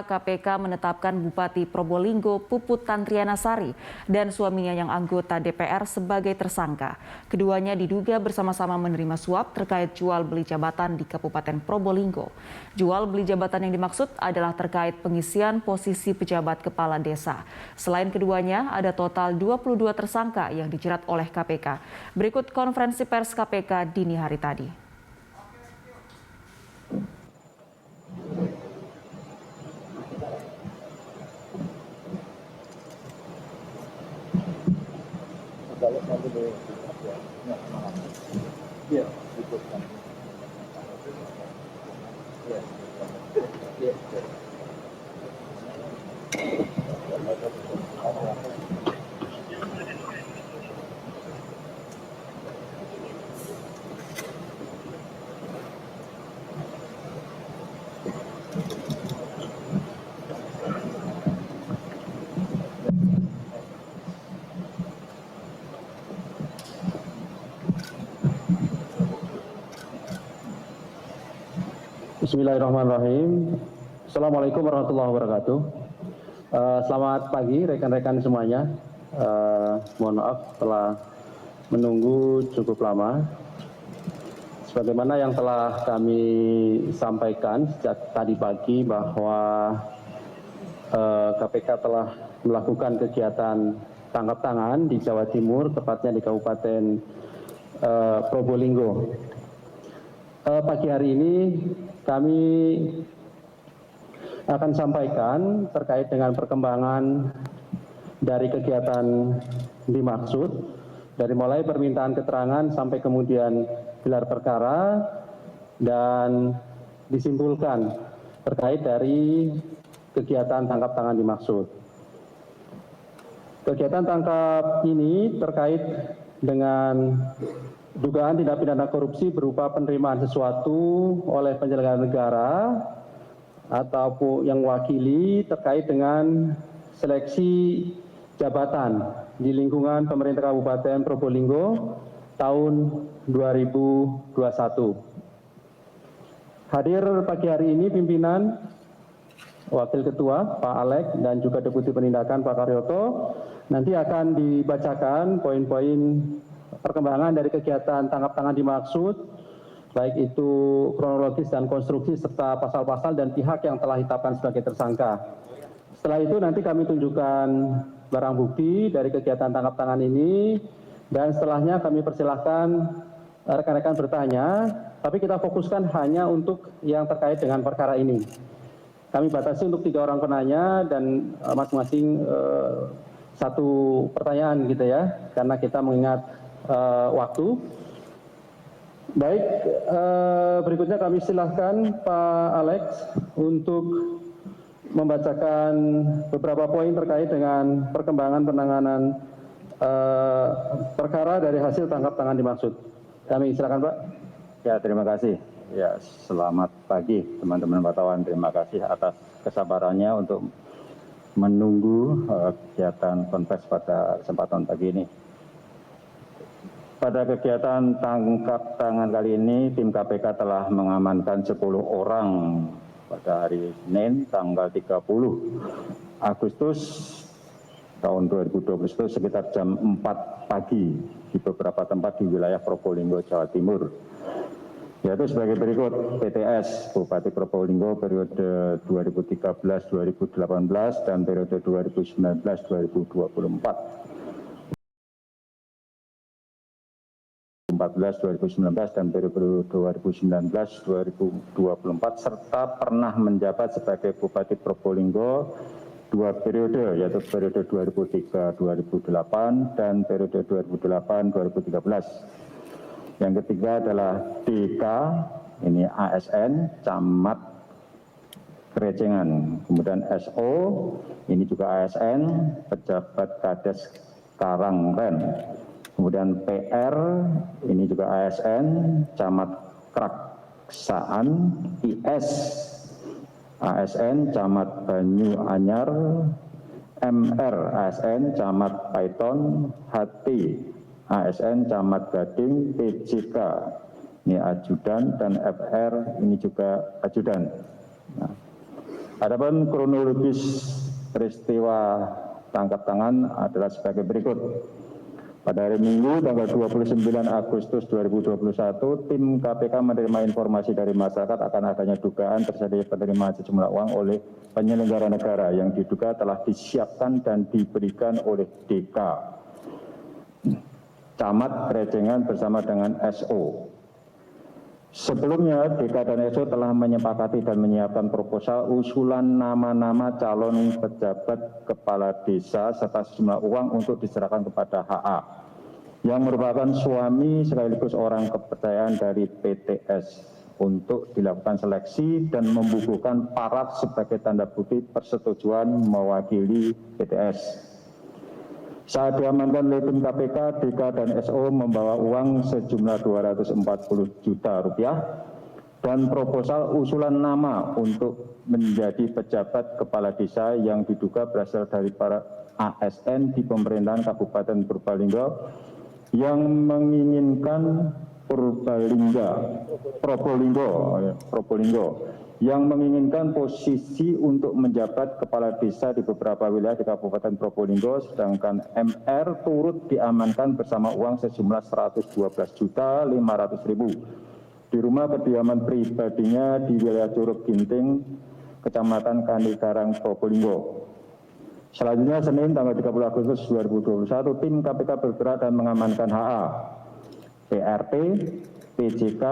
KPK menetapkan Bupati Probolinggo Puput Tantriana Sari dan suaminya yang anggota DPR sebagai tersangka. Keduanya diduga bersama-sama menerima suap terkait jual beli jabatan di Kabupaten Probolinggo. Jual beli jabatan yang dimaksud adalah terkait pengisian posisi pejabat kepala desa. Selain keduanya, ada total 22 tersangka yang dijerat oleh KPK. Berikut konferensi pers KPK dini hari tadi. Bismillahirrahmanirrahim. Assalamualaikum warahmatullahi wabarakatuh. Selamat pagi rekan-rekan semuanya. Mohon maaf telah menunggu cukup lama. Sebagaimana yang telah kami sampaikan sejak tadi pagi bahwa KPK telah melakukan kegiatan tangkap tangan di Jawa Timur, tepatnya di Kabupaten Probolinggo. Pagi hari ini kami akan sampaikan terkait dengan perkembangan dari kegiatan dimaksud, dari mulai permintaan keterangan sampai kemudian gelar perkara dan disimpulkan terkait dari kegiatan tangkap tangan dimaksud. Kegiatan tangkap ini terkait dengan dugaan tindak pidana korupsi berupa penerimaan sesuatu oleh penyelenggara negara ataupun yang mewakili terkait dengan seleksi jabatan di lingkungan pemerintah Kabupaten Probolinggo tahun 2021. Hadir pagi hari ini pimpinan, Wakil Ketua Pak Alek dan juga Deputi Penindakan Pak Karyoto. Nanti akan dibacakan poin-poin perkembangan dari kegiatan tangkap tangan dimaksud, baik itu kronologis dan konstruksi serta pasal-pasal dan pihak yang telah ditetapkan sebagai tersangka. Setelah itu nanti kami tunjukkan barang bukti dari kegiatan tangkap tangan ini dan setelahnya kami persilahkan rekan-rekan bertanya, tapi kita fokuskan hanya untuk yang terkait dengan perkara ini. Kami batasi untuk 3 orang penanya dan masing-masing satu pertanyaan gitu ya, karena kita mengingat waktu. Baik, berikutnya kami silahkan Pak Alex untuk membacakan beberapa poin terkait dengan perkembangan penanganan perkara dari hasil tangkap tangan dimaksud. Kami silakan Pak. Ya, terima kasih. Ya, selamat pagi teman-teman wartawan. Terima kasih atas kesabarannya untuk menunggu kegiatan konferensi pada kesempatan pagi ini. Pada kegiatan tangkap tangan kali ini, tim KPK telah mengamankan 10 orang pada hari Senin tanggal 30 Agustus tahun 2020 sekitar jam 4 pagi di beberapa tempat di wilayah Probolinggo, Jawa Timur. Yaitu sebagai berikut: PTS Bupati Probolinggo periode 2013-2018 dan periode 2019-2024. 2019 dan periode 2019-2024 serta pernah menjabat sebagai Bupati Probolinggo 2 periode, yaitu periode 2003-2008 dan periode 2008-2013. Yang ketiga adalah DK, ini ASN, Camat Kerecengan. Kemudian SO, ini juga ASN, Pejabat Kades Karangren. Kemudian PR, ini juga ASN, Camat Kraksaan. IS, ASN, Camat Banyu Anyar. MR, ASN, Camat Paiton. HT, ASN, Camat Gading. PJK, ini ajudan, dan FR, ini juga ajudan. Nah, Adapun kronologis peristiwa tangkap tangan adalah sebagai berikut. Pada hari Minggu tanggal 29 Agustus 2021, tim KPK menerima informasi dari masyarakat akan adanya dugaan terjadi penerimaan sejumlah uang oleh penyelenggara negara yang diduga telah disiapkan dan diberikan oleh DK, Camat Krejengan bersama dengan SO. Sebelumnya, DK dan SO telah menyepakati dan menyiapkan proposal usulan nama-nama calon pejabat kepala desa serta sejumlah uang untuk diserahkan kepada HA, yang merupakan suami sekaligus orang kepercayaan dari PTS, untuk dilakukan seleksi dan membukukan paraf sebagai tanda bukti persetujuan mewakili PTS. Saat diamankan oleh tim KPK, DK dan SO membawa uang sejumlah 240 juta rupiah dan proposal usulan nama untuk menjadi pejabat kepala desa yang diduga berasal dari para ASN di pemerintahan Kabupaten Probolinggo yang menginginkan Probolinggo yang menginginkan posisi untuk menjabat kepala desa di beberapa wilayah di Kabupaten Probolinggo, sedangkan MR turut diamankan bersama uang sejumlah 112.500.000 di rumah kediaman pribadinya di wilayah Curug Ginting, Kecamatan Kanikarang, Probolinggo. Selanjutnya, Senin tanggal 30 Agustus 2021, tim KPK bergerak dan mengamankan HA, PRT, PJK,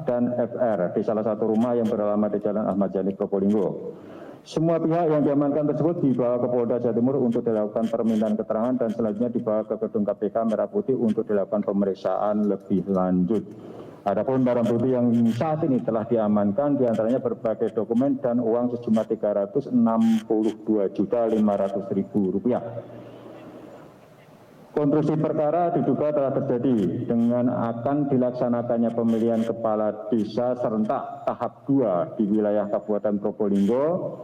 dan FR di salah satu rumah yang beralamat di Jalan Ahmad Yani, Probolinggo. Semua pihak yang diamankan tersebut dibawa ke Polda Jawa Timur untuk dilakukan permintaan keterangan dan selanjutnya dibawa ke Gedung KPK Merah Putih untuk dilakukan pemeriksaan lebih lanjut. Adapun barang bukti yang saat ini telah diamankan diantaranya berbagai dokumen dan uang sejumlah Rp362.500.000. Konstruksi perkara diduga telah terjadi dengan akan dilaksanakannya pemilihan kepala desa serentak tahap 2 di wilayah Kabupaten Probolinggo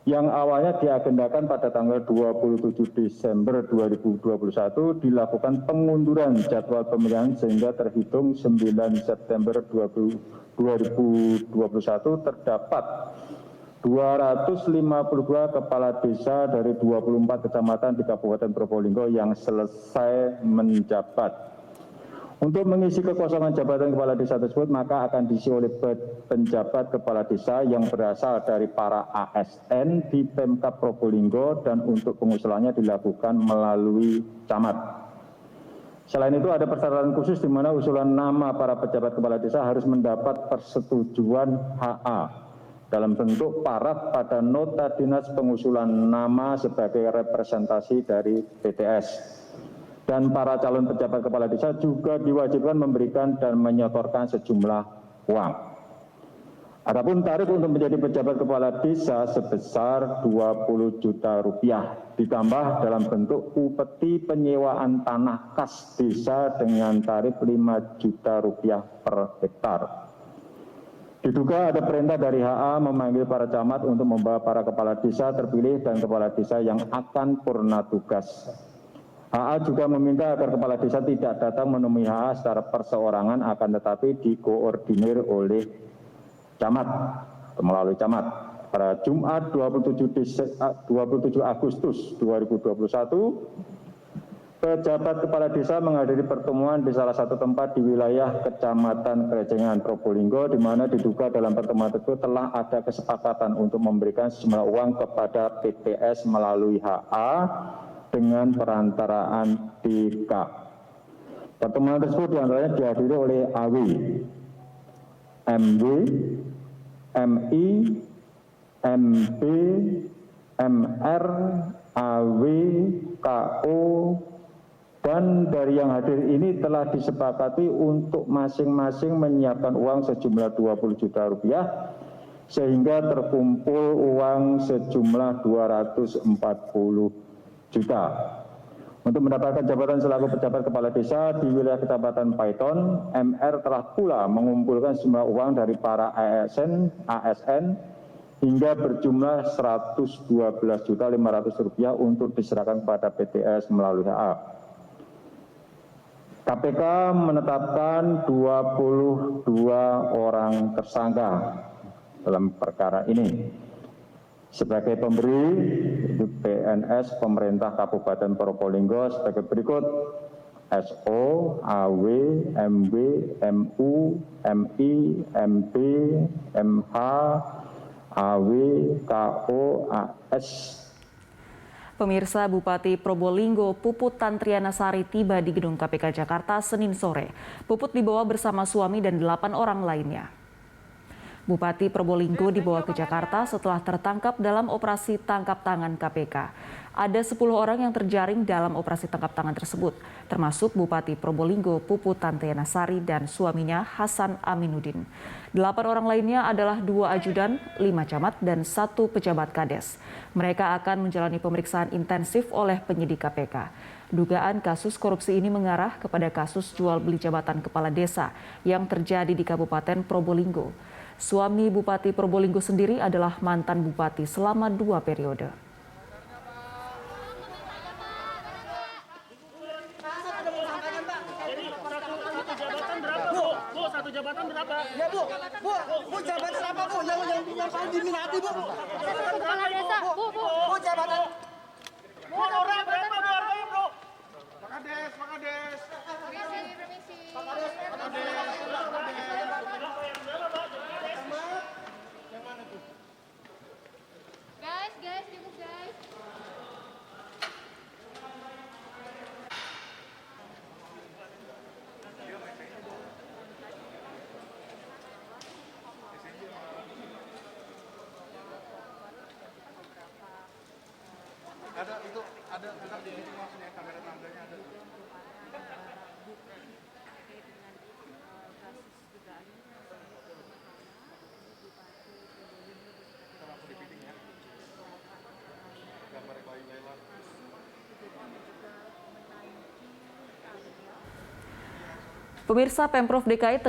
yang awalnya diagendakan pada tanggal 27 Desember 2021 dilakukan pengunduran jadwal pemilihan sehingga terhitung 9 September 2021 terdapat 252 kepala desa dari 24 kecamatan di Kabupaten Probolinggo yang selesai menjabat. Untuk mengisi kekosongan jabatan kepala desa tersebut, maka akan diisi oleh penjabat kepala desa yang berasal dari para ASN di Pemkab Probolinggo dan untuk pengusulannya dilakukan melalui camat. Selain itu ada persyaratan khusus di mana usulan nama para pejabat kepala desa harus mendapat persetujuan HA dalam bentuk paraf pada nota dinas pengusulan nama sebagai representasi dari PTS. Dan para calon pejabat kepala desa juga diwajibkan memberikan dan menyetorkan sejumlah uang. Adapun tarif untuk menjadi pejabat kepala desa sebesar 20 juta rupiah ditambah dalam bentuk upeti penyewaan tanah kas desa dengan tarif 5 juta rupiah per hektar. Diduga ada perintah dari HA memanggil para camat untuk membawa para kepala desa terpilih dan kepala desa yang akan purna tugas. HA juga meminta agar kepala desa tidak datang menemui HA secara perseorangan, akan tetapi dikoordinir oleh camat atau melalui camat. Pada Jumat 27 Agustus 2021, pejabat kepala desa menghadiri pertemuan di salah satu tempat di wilayah Kecamatan Krejengan, Probolinggo, di mana diduga dalam pertemuan tersebut telah ada kesepakatan untuk memberikan sejumlah uang kepada PTS melalui HA dengan perantaraan DK. Pertemuan tersebut diantaranya dihadiri oleh AW, MW, MI, MB, MR, AW, KO, dan dari yang hadir ini telah disepakati untuk masing-masing menyiapkan uang sejumlah 20 juta rupiah sehingga terkumpul uang sejumlah 240 juta. Untuk mendapatkan jabatan selaku pejabat kepala desa di wilayah Kecamatan Paiton, MR telah pula mengumpulkan sejumlah uang dari para ASN hingga berjumlah Rp112.500.000 untuk diserahkan kepada PTS melalui HA. KPK menetapkan 22 orang tersangka dalam perkara ini. Sebagai pemberi, itu PNS pemerintah Kabupaten Probolinggo sebagai berikut: SO, AW, MW, MU, MI, MP, MH, AW, KO, AS. Pemirsa, Bupati Probolinggo Puput Tantriana Sari tiba di gedung KPK Jakarta Senin sore. Puput dibawa bersama suami dan 8 orang lainnya. Bupati Probolinggo dibawa ke Jakarta setelah tertangkap dalam operasi tangkap tangan KPK. Ada 10 orang yang terjaring dalam operasi tangkap tangan tersebut, termasuk Bupati Probolinggo Puput Tantriana Sari dan suaminya Hasan Aminuddin. 8 orang lainnya adalah 2 ajudan, 5 camat, dan 1 pejabat Kades. Mereka akan menjalani pemeriksaan intensif oleh penyidik KPK. Dugaan kasus korupsi ini mengarah kepada kasus jual beli jabatan kepala desa yang terjadi di Kabupaten Probolinggo. Suami Bupati Probolinggo sendiri adalah mantan bupati selama 2 periode. Satu jabatan berapa? Ya Bu, jabatan apa Bu? Yang paling diminati Bu? Kepala desa, Bu, jabatan. Bu, orang berapa Bu harganya Bu? Pak Kades. Guys, cukup guys. Ada di sini maksudnya kamera tangganya ada. Pemirsa, Pemprov DKI